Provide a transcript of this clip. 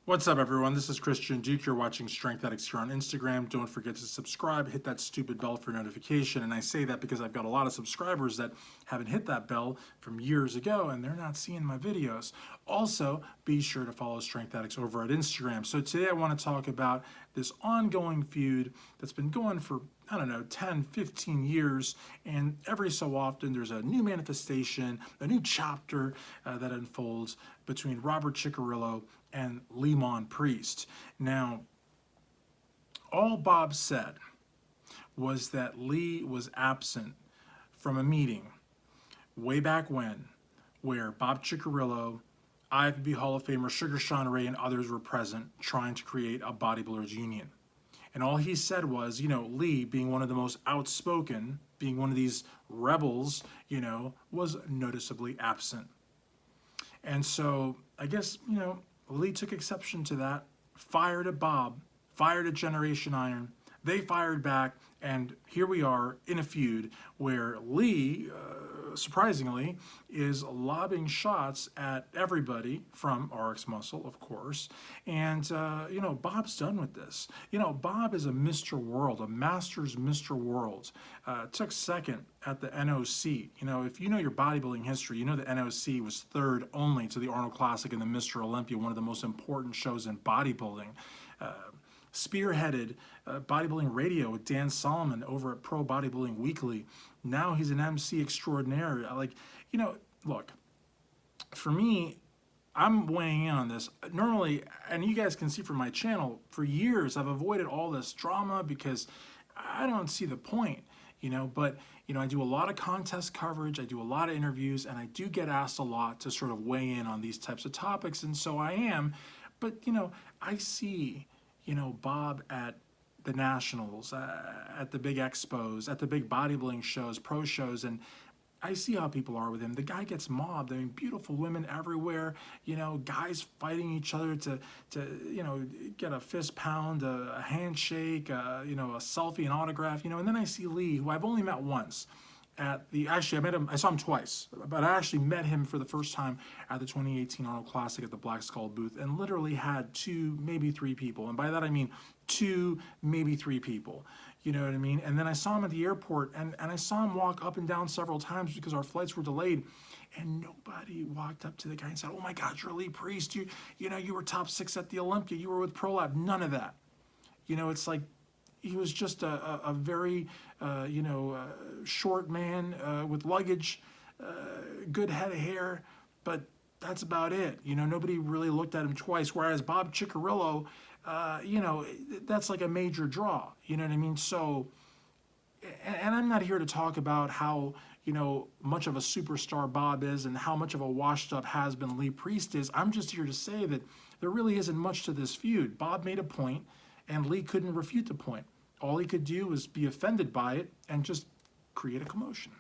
What's up, everyone? This is Christian Duke. You're watching Strength Addicts here on Instagram. Don't forget to subscribe, hit that stupid bell for notification. And I say that because I've got a lot of subscribers that haven't hit that bell from years ago and they're not seeing my videos. Also, be sure to follow Strength Addicts over at Instagram. So today I want to talk about this ongoing feud that's been going for, I don't know, 10, 15 years. And every so often there's a new manifestation, a new chapter that unfolds between Robert Ciccherillo and LEEMON Priest. Now, all Bob said was that Lee was absent from a meeting way back when, where Bob Ciccherillo, IFBB Hall of Famer Sugar Sean Ray, and others were present trying to create a bodybuilders union. And all he said was, Lee, being one of the most outspoken, being one of these rebels, was noticeably absent. And so I guess, Lee took exception to that, fired at Bob, fired at Generation Iron. They fired back, and here we are in a feud where Lee, surprisingly, is lobbing shots at everybody from RX Muscle, of course. And, Bob's done with this. Bob is a Mr. World, a Masters Mr. World. Took second at the NOC. If you know your bodybuilding history, you know the NOC was third only to the Arnold Classic and the Mr. Olympia, one of the most important shows in bodybuilding. Spearheaded bodybuilding radio with Dan Solomon over at Pro Bodybuilding Weekly. Now he's an MC extraordinaire. Look, for me, I'm weighing in on this. Normally, and you guys can see from my channel, for years I've avoided all this drama because I don't see the point, but I do a lot of contest coverage, I do a lot of interviews, and I do get asked a lot to sort of weigh in on these types of topics, and so I am. But, I see Bob at the Nationals, at the big expos, at the big bodybuilding shows, pro shows, and I see how people are with him. The guy gets mobbed. I mean, beautiful women everywhere, guys fighting each other to get a fist pound, a handshake, a selfie, an autograph, and then I see Lee, who I've only met once. I saw him twice, but I actually met him for the first time at the 2018 Arnold Classic at the Black Skull booth, and literally had 2, maybe 3 people. And by that I mean 2, maybe 3 people. You know what I mean? And then I saw him at the airport, and I saw him walk up and down several times because our flights were delayed. And nobody walked up to the guy and said, "Oh my God, you're Lee Priest. You were top 6 at the Olympia. You were with ProLab." None of that. It's like, he was just a very, short man with luggage, good head of hair, but that's about it. Nobody really looked at him twice, whereas Bob Ciccherillo, that's like a major draw. You know what I mean? So, and I'm not here to talk about how, much of a superstar Bob is and how much of a washed up has-been Lee Priest is. I'm just here to say that there really isn't much to this feud. Bob made a point, and Lee couldn't refute the point. All he could do was be offended by it and just create a commotion.